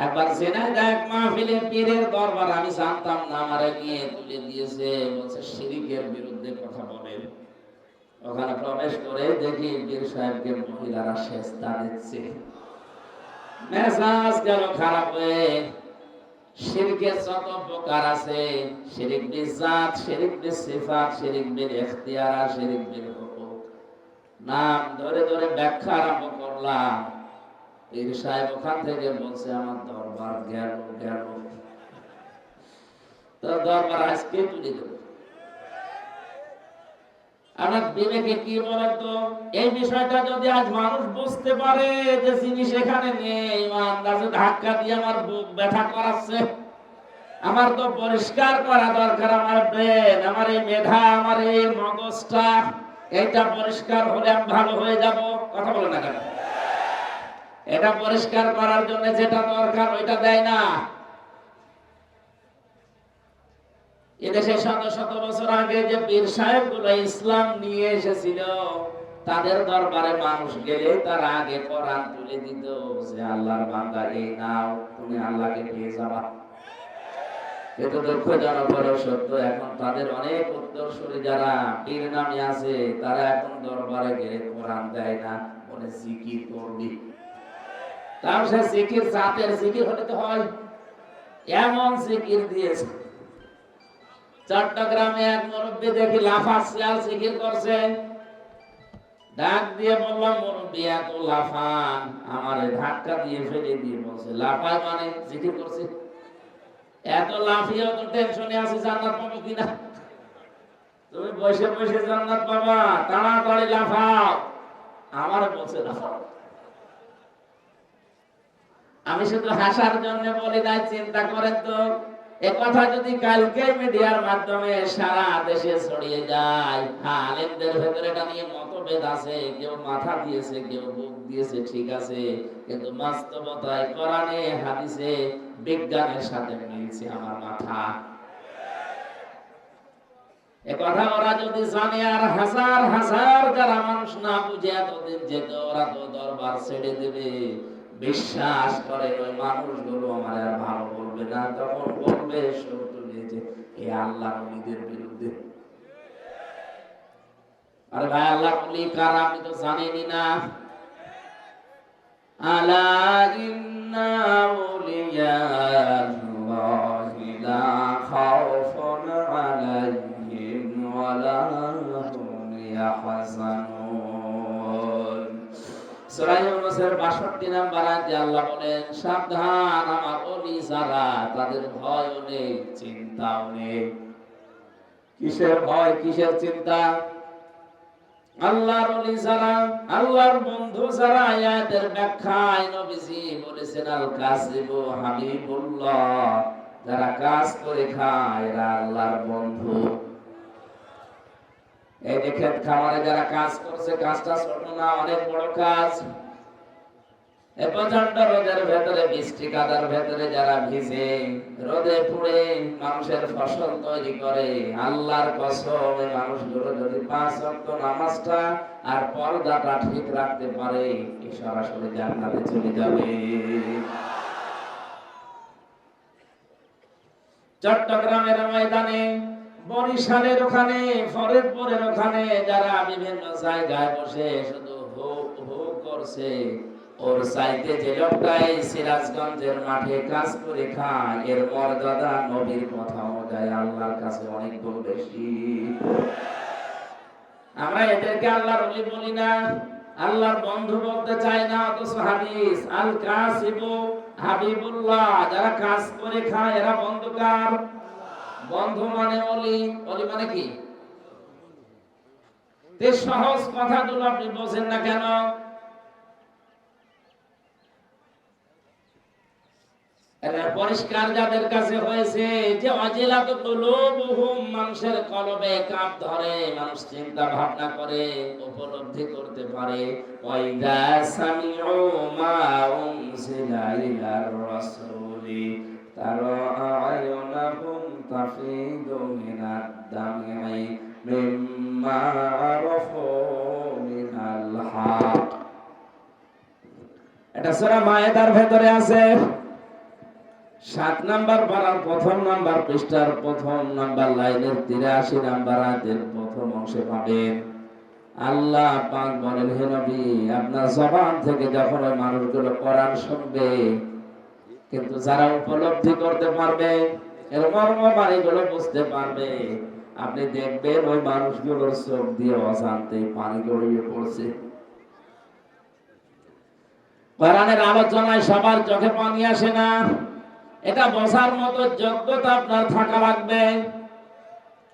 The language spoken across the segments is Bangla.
একবার জেনাইদা এক মাহফিলে পীরের দরবার আমি জানতাম না, আমারে নিয়ে তুলে দিয়েছে, বলছে শিরকের বিরুদ্ধে কথা বলেন। ওখানে প্রবেশ করে দেখি পীর সাহেবকে মহিলারা সেজদা দিচ্ছে। মেজাজ গেল খারাপ হয়ে। শিরকের যত প্রকার আছে, শিরক বিজাত, শিরক বিসিফাত, শিরক বিল ইখতিয়ার, শিরক বিল হুকুক, নাম ধরে ধরে ব্যাখ্যা আরম্ভ করলাম। পীর সাহেব ওখান থেকে বলছে আমার দরবার গেল গেল। তো দরবার আজকে তুলে দেব। আমার বিবেকে কি বলেন তো, এই বিষয়টা যদি আজ মানুষ বুঝতে পারে যে জিনিস এখানে নেই, আন্দাজে ধাক্কা দিয়ে আমার বুক ব্যথা করাচ্ছে। আমার তো পরিষ্কার করা দরকার, আমার ব্রেন, আমার এই মেধা, আমার এই মগজটা, এটা পরিষ্কার হলে আমি ভালো হয়ে যাব। কথা বলে না কেন? এটা পরিষ্কার করার জন্য যেটা দরকার ওইটা দেয় না। এদেশে শত শত বছর আগে যে পীর সাহেবগুলো ইসলাম নিয়ে এসেছিল, তাদের দরবারে মানুষ গেলে তার আগে কোরআন তুলে দিত যে আল্লাহর বান্দা এই নাও, তুমি আল্লাহকে পেয়ে যাবা। কিন্তু দুঃখজনক হলেও সত্য, এখন তাদের অনেক উত্তরসূরি যারা পীর নামে আছে, তারা এখন দরবারে গেলে কোরআন দেয় না, বলে জিকির করবি। তাও সে জিকির জাতের জিকির হলে তো হয়, এমন জিকির দিয়েছে। চট্টগ্রামে এক মুরব্বী দেখি লাফাচ্ছে আর জিকির করছে। ডাক দিয়ে বললাম, মুরব্বী এত লাফান? আমার ধাক্কা দিয়ে ফেলে দিয়ে বলছে, লাফায় মানে জিকির করছে? এত লাফিয়েও তো টেনশনে আছে জান্নাত পাবো কিনা। তুমি বসে বসে জান্নাত পাবা, তাড়াতাড়ি লাফাও। আমার বলছে লাফাও। আমি শুধু হাসার জন্য বলি নাই, চিন্তা করেন তো, এ কথা যদি কালকে মিডিয়ার মাধ্যমে সারা দেশে ছড়িয়ে যায়, আলেমদের ভেতরে এটা নিয়ে মতভেদ আছে, কেউ মাথা দিয়েছে, কেউ বুক দিয়েছে, ঠিক আছে, কিন্তু বাস্তবতায় কোরআনে হাদিসে বিজ্ঞানের সাথে মিলছে আমার মাথা। এ কথা ওরা যদি জানে, আর হাজার হাজার যারা মানুষ না বুঝে এতদিন যেত, ওরা তো দরবার ছেড়ে দেবে। বিশ্বাস করে ওই মানুষগুলো আমার আর ভালো বলবে না, তখন বলবে শত্রু যে এই আল্লাহ নবীদের বিরুদ্ধে। আরে ভাই, আল্লাহ নবী কারা আপনি তো জানেনই না। আলা ইন্না আউলিয়াল্লাহি লা খাউফুন আলাইহিম ওয়া লা হুম ইয়াহজানুন। সূরা ইউনূসের ৬২ নম্বর আয়াতে আল্লাহ বলেন, সাবধান, আমার ওলি যারা, তাদের ভয়ও নেই, চিন্তাও নেই। কিসের ভয়, কিসের চিন্তা? আল্লাহর ওলি যারা, আল্লাহর বন্ধু যারা, আয়াতের ব্যাখ্যায় নবীজি বলেছেন, আল কাসিবু হাবিবুল্লাহ, যারা কাজ করে খায় এরা আল্লাহর বন্ধু। এই যে ক্ষেত খামারে যারা কাজ করছে, কাজটা ছোট না, অনেক বড় কাজ। এই প্রচন্ড রোদের ভেতরে, বৃষ্টি কাদার ভেতরে যারা ভিজে, রোদে পুড়ে মানুষের ফসল তৈরি করে, আল্লাহর কসম, এই মানুষগুলো যদি ৫ ওয়াক্ত নামাজটা আর পর্দাটা ঠিক রাখতে পারে, এই সরাসরি জান্নাতে চলে যাবে। চট্টগ্রামের ময়দানে, বরিশালের ওখানে, ফরিদপুরের ওখানে যারা বিভিন্ন জায়গায় বসে শুধু হো হো করছে, ওর চাইতে যে লোকটাই সিরাজগঞ্জের মাঠে কাজ করে খায়, এর মর্যাদা নবীর কথা অনুযায়ী আল্লাহর কাছে অনেক গুণ বেশি। আমরা এদেরকে আল্লাহর ওলি বলি না, আল্লাহর বন্ধু বলতে চাই না, অথচ হাদিস আল কাসিবু হাবিবুল্লাহ, যারা কাজ করে খায় এরা বন্ধু কার? বন্ধু মানে ওলি। ওলি মানে কি? সহজ কথাগুলো আপনি বোঝেন না কেন? পরিষ্কার যাদের কাছে হয়েছে যে অজিলাত কুলুবুহুম, মানুষের কলবে কাঁপ ধরে, মানুষ চিন্তা ভাবনা করে, উপলব্ধি করতে পারে। ওয়াইদা সামিউ মা উনজিলা ইলার রাসূলি তারা আয়ুনাহুম তাফিদু মিনাদ দামি মিম্মা আরাফু মিনাল হক। এটা সূরা মায়েদার ভেতরে আছে। 7 নাম্বার পারার প্রথম নাম্বার পৃষ্ঠার প্রথম নাম্বার লাইনের 83 নাম্বার আয়াতের প্রথম অংশে পাবেন আল্লাহ পাক বলেন, হে নবী, আপনার জবান থেকে যখন ওই মানুষগুলো কোরআন শুনবে, কিন্তু যারা উপলব্ধি করতে পারবে, এর মর্ম বাণীগুলো বুঝতে পারবে, আপনি দেখবেন ওই মানুষগুলোর চোখ দিয়ে অজান্তে পানি গড়িয়ে পড়ছে। কোরআনের আলোচনায় সবার চোখে পানি আসে না, এটা বোঝার মতো যোগ্যতা আপনার থাকা লাগবে।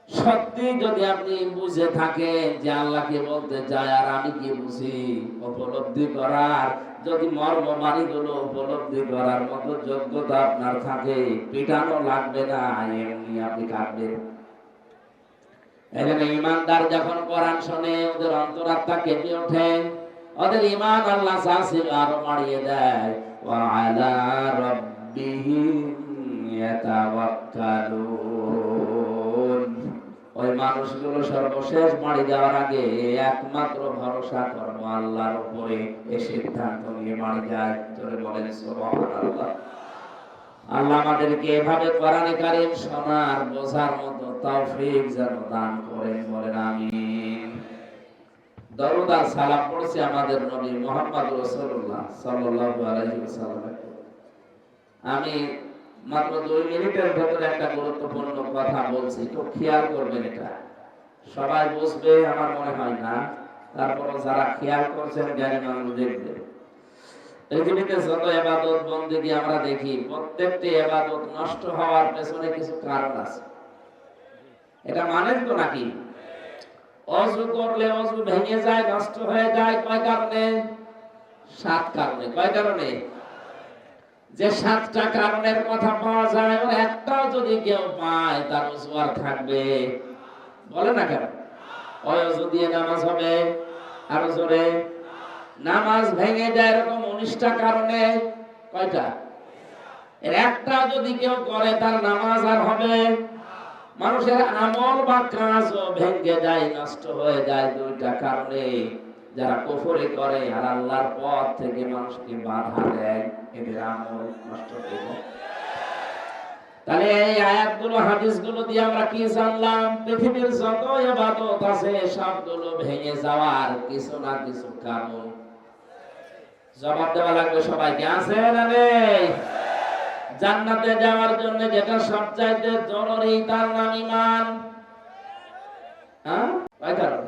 সত্যি যদি আপনি বুঝে থাকেন যে আল্লাহকে বলতে যায় আর আমি কি বুঝি, উপলব্ধি করার যদি মর্ম বাণীগুলো উপলব্ধি করার মতো যোগ্যতা আপনার থাকে, পিটানো লাগবে না, এমনি আপনি কাটবেন। এখানে ইমানদার যখন কোরআন শোনে, ওদের অন্তরাত্মা কেঁপে ওঠে, ওদের ইমান আল্লাহ চাষিল আরো বাড়িয়ে দেয়। ওয়া আলা রাব্বিহিম ইয়াতাওয়াক্কালুন। ওই মানুষগুলো সর্বশেষ বাড়ি যাওয়ার আগে একমাত্র ভরসা করবো আল্লাহর উপরে, এই সিদ্ধান্ত নিয়ে বাড়ি যায়। জোরে বলেন সুবহানাল্লাহ। আল্লাহ আমাদেরকে এভাবে কোরআনে কারীম শোনার বোঝার মতো তৌফিক যেন দান করেন, বলেন আমিন। দরুদ আর সালাম পড়ছি আমাদের নবী মুহাম্মদ রাসূলুল্লাহ সাল্লাল্লাহু আলাইহি ওয়াসাল্লাম। আমি মাত্র 2 মিনিটের ভেতরে একটা গুরুত্বপূর্ণ কথা বলছি, খুব খেয়াল করবেন, এটা সবাই বুঝবে আমার মনে হয় না, তারপরে যারা খেয়াল করছেন জ্ঞানী মানুষ দেখবে। পৃথিবীতে যত ইবাদত বন্দেগী আমরা দেখি, প্রত্যেকটি ইবাদত নষ্ট হওয়ার পেছনে কিছু কারণ আছে। এটা মানেন তো নাকি? ওযু করলে ওযু ভেঙে যায়, নষ্ট হয়ে যায়, কয় কারণে? 7 কারণে। কয় কারণে? যে 7টা কারণের কথা পাওয়া যায়, ওর একটাও যদি কেউ পায়, তার ওযু আর থাকবে? বলে না কেন? ওই ওযু দিয়ে নামাজ হবে, আরো জোরে। নামাজ ভেঙে যায় এরকম 19টা কারণে। কয়টা? এর একটা যদি কেউ করে, তার নামাজ আর হবে? মানুষের আমল বা কাজও ভেঙে যায়, নষ্ট হয়ে যায় 2টা কারণে। যারা কুফরি করে আর আল্লাহর পথ থেকে মানুষকে বাধা দেয়, এদের আমল নষ্ট হয়ে যায়। তাহলে এই আয়াতগুলো হাদিসগুলো দিয়ে আমরা কি জানলাম? পৃথিবীর যত ইবাদত আছে সবগুলো ভেঙে যাওয়ার কিছু না কিছু কারণ। জবাব দেওয়া লাগবে সবাইকে, আছে না নেই? জান্নাতে যাওয়ার জন্য যেটা সবচাইতে জরুরি, তার নাম ঈমান। হ্যাঁ, কয় কারণ?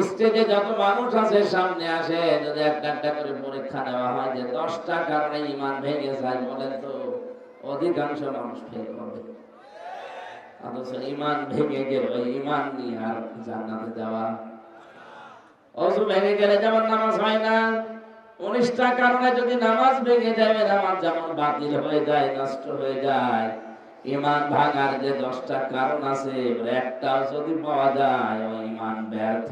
স্টেজে যত মানুষ আছে সামনে আসে, যদি একটা একটা করে পরীক্ষা নেওয়া হয় যে 10টা কারণে ঈমান ভেঙে যায়, বলেন তো অধিকাংশ মানুষ ফেল করবে। অথচ ঈমান ভেঙে গেল, ঈমান নিয়ে আর জান্নাতে যাওয়া। ওযু ভেঙে গেলে যেমন নামাজ হয় না, 19টা কারণে যদি নামাজ ভেঙে যায়, নামাজ যেমন বাতিল হয়ে যায়, নষ্ট হয়ে যায়, ঈমান ভাঙার যে 10টা কারণ আছে, একটাও যদি পাওয়া যায়, ওই ঈমান ব্যর্থ।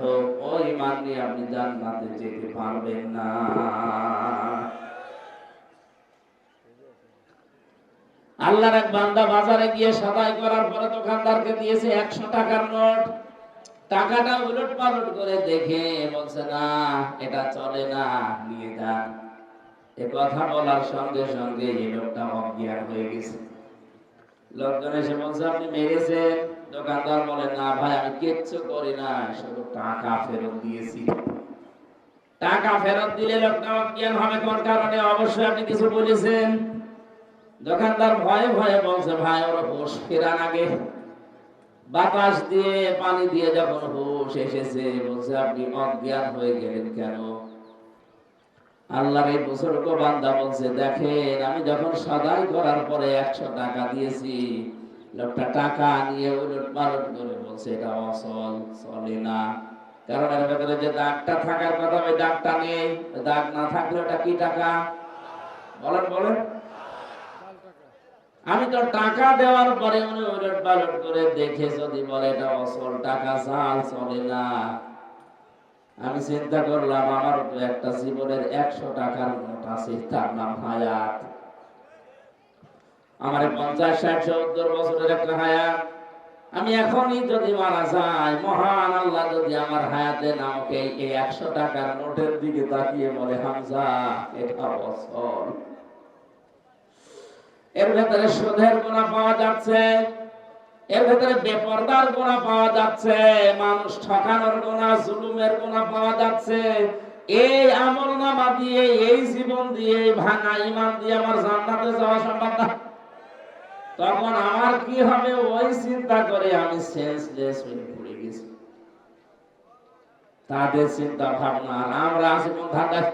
ওই ঈমান নিয়ে আপনি জান্নাতে যেতে পারবেন না। আল্লাহর এক বান্দা বাজারে গিয়ে সদাই করার পরে দোকানদারকে দিয়েছে 100 টাকার নোট। টাকাটা উলট পালট করে দেখে বলছে, না এটা চলে না, নিয়ে যান। এ কথা বলার সঙ্গে সঙ্গে এই লোকটা অজ্ঞান হয়ে গেছে। লোকজন এসে বলছে, আপনি মেরেছেন? দোকানদার বলে, না ভাই, আমি কিচ্ছু করি না, শুধু টাকা ফেরত দিয়েছি। টাকা ফেরত দিলে লোকটা অজ্ঞান হবে কোন কারণে? অবশ্যই আপনি কিছু বলেছেন। দোকানদার ভয়ে ভয়ে বলছে, ভাই ওর হুঁশ ফেরার আগে বাতাস দিয়ে পানি দিয়ে যখন হুঁশ এসেছে, বলছে আপনি অজ্ঞান হয়ে গেলেন কেন? আল্লাহর এই বুজুর্গ বান্দা বলছে, দেখেন আমি যখন সদাই করার পরে 100 টাকা দিয়েছি, লোকটা টাকা নিয়ে উলট পালট করে বলছে এটা অচল, চলে না। কারণ এর ভেতরে যে দাগটা থাকার কথা, ওই দাগটা নেই। দাগ না থাকলে ওটা কি টাকা? বলেন বলেন। আমি তো টাকা দেওয়ার পরে উনি উলট পালট করে দেখে যদি বলে এটা অচল টাকা, চাল চলে না, আমি চিন্তা করলাম আমার তো একটা জীবনের 100 টাকার নোট আছে, তার নাম হায়াত। আমার 50, 60, 70 বছরের একটা হায়াত। আমি এখনই যদি মারা যাই, মহান আল্লাহ যদি আমার হায়াতে নামকে এই 100 টাকার নোটের দিকে তাকিয়ে বলে, হামজা এটা অচল, এর ভেতরে সুদের গুনাহ পাওয়া যাচ্ছে, এর ভেতরে বেপরদার গুনাহ পাওয়া যাচ্ছে, মানুষ ঠকানোর গুনাহ, জুলুমের গুনাহ পাওয়া যাচ্ছে। এই আমলনামা দিয়ে, এই জীবন দিয়ে, এই ভাঙা ঈমান দিয়ে আমার জান্নাতে যাওয়া সম্ভব না। তখন আমার কি হবে ওই চিন্তা করে আমি সেন্সলেস হয়ে পড়ে গেছি। তাদের চিন্তা ভাবনা, আর আমরা আছি কোন ধাঁধায়।